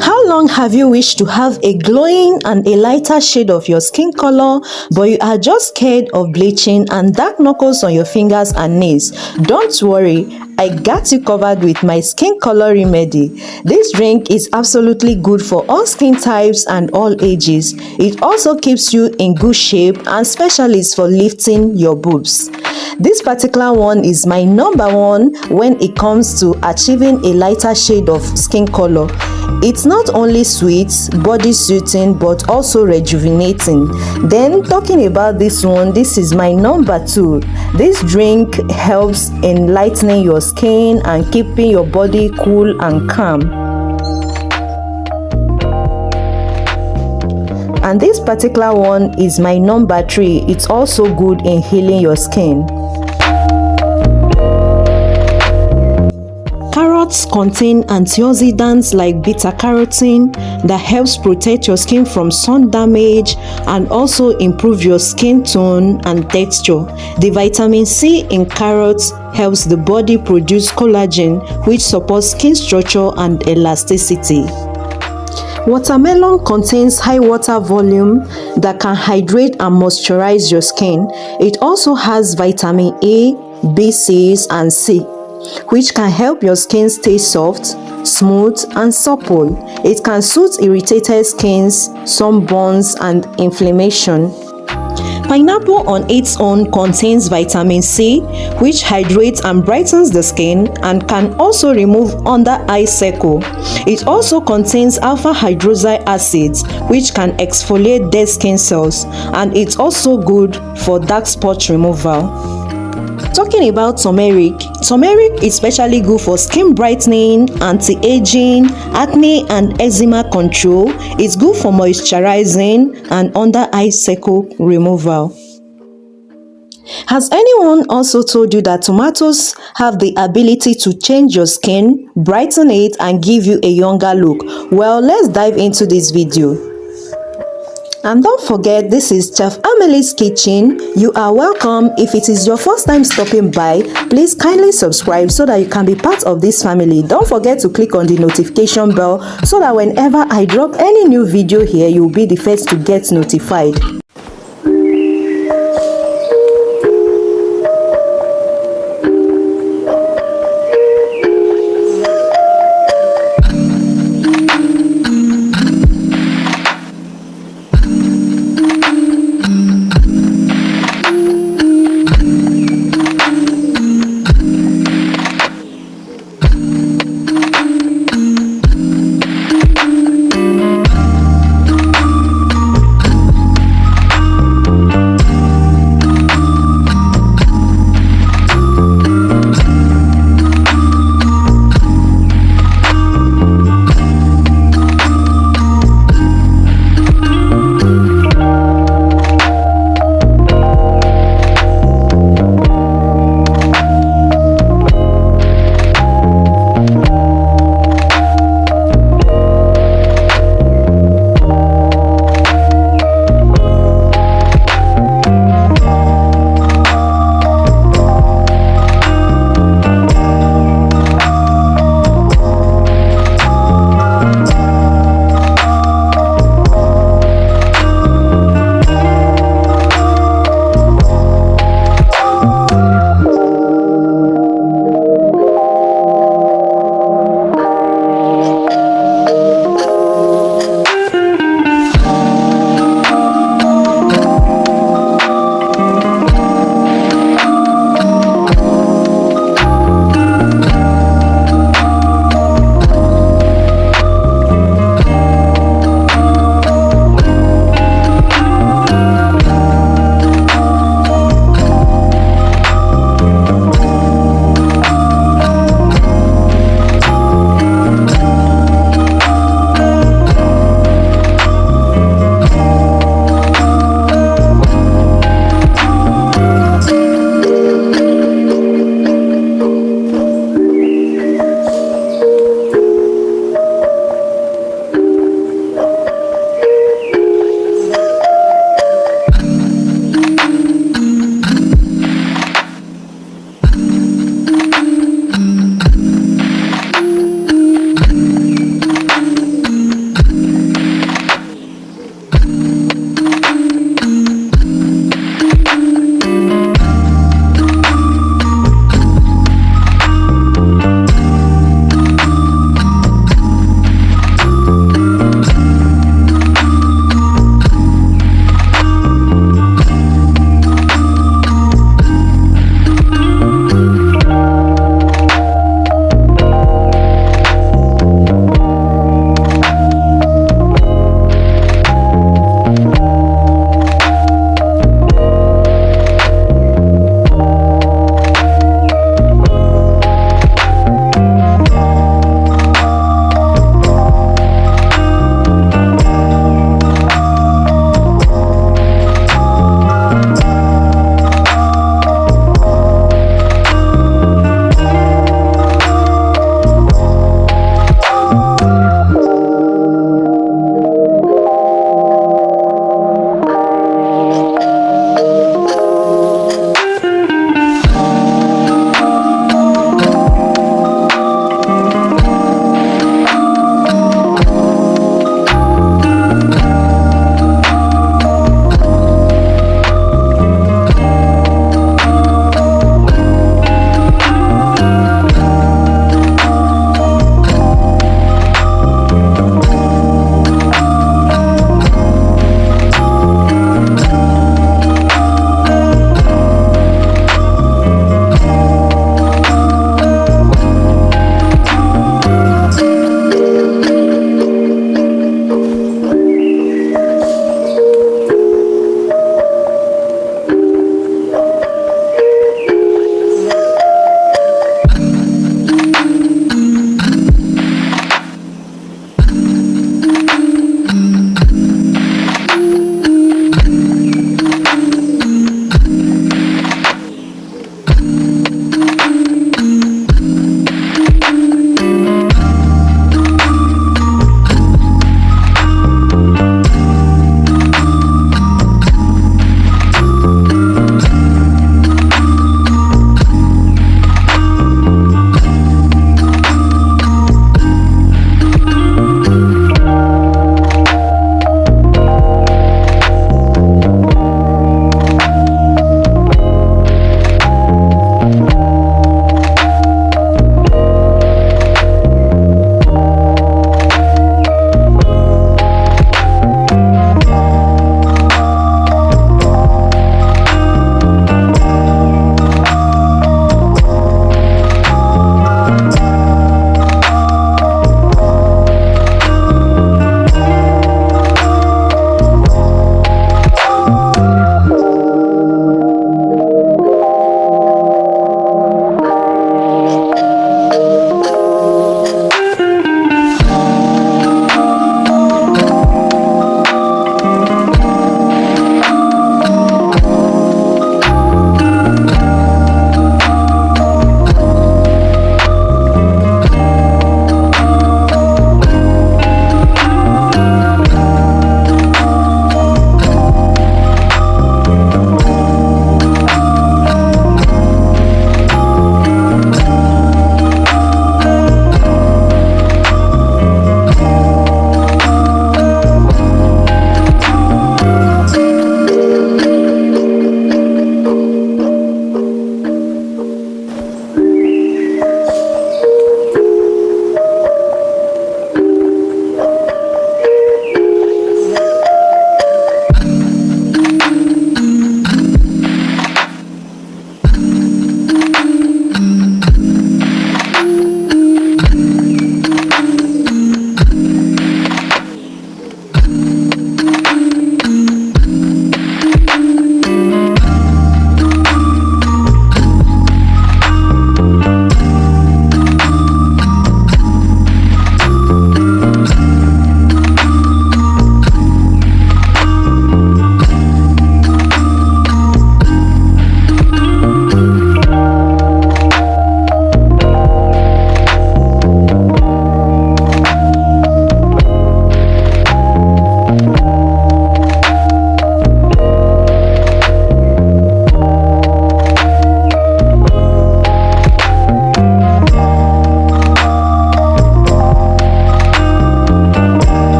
How long have you wished to have a glowing and a lighter shade of your skin color, but you are just scared of bleaching and dark knuckles on your fingers and nails? Don't worry, I got you covered with my skin color remedy. This drink is absolutely good for all skin types and all ages. It also keeps you in good shape and specialist for lifting your boobs. This particular one is my number one when it comes to achieving a lighter shade of skin color. It's not only sweet, body soothing, but also rejuvenating. Then talking about this one, this is my number two. This drink helps in lightening your skin and keeping your body cool and calm. And this particular one is my number three. It's also good in healing your skin. Carrots contain antioxidants like beta-carotene that helps protect your skin from sun damage and also improve your skin tone and texture. The vitamin C in carrots helps the body produce collagen, which supports skin structure and elasticity. Watermelon contains high water volume that can hydrate and moisturize your skin. It also has vitamin A, B6 and C, which can help your skin stay soft, smooth and supple. It can soothe irritated skins, sunburns and inflammation. Pineapple on its own contains vitamin C, which hydrates and brightens the skin and can also remove under eye circle. It also contains alpha hydroxy acids, which can exfoliate dead skin cells, and it's also good for dark spot removal. Talking about turmeric is especially good for skin brightening, anti-aging, acne and eczema control. It's good for moisturizing and under eye circle removal. Has anyone also told you that tomatoes have the ability to change your skin, brighten it and give you a younger look? Well, let's dive into this video. And don't forget, this is Chef Amelie's Kitchen. You are welcome. If it is your first time stopping by, please kindly subscribe so that you can be part of this family. Don't forget to click on the notification bell so that whenever I drop any new video here, you will be the first to get notified.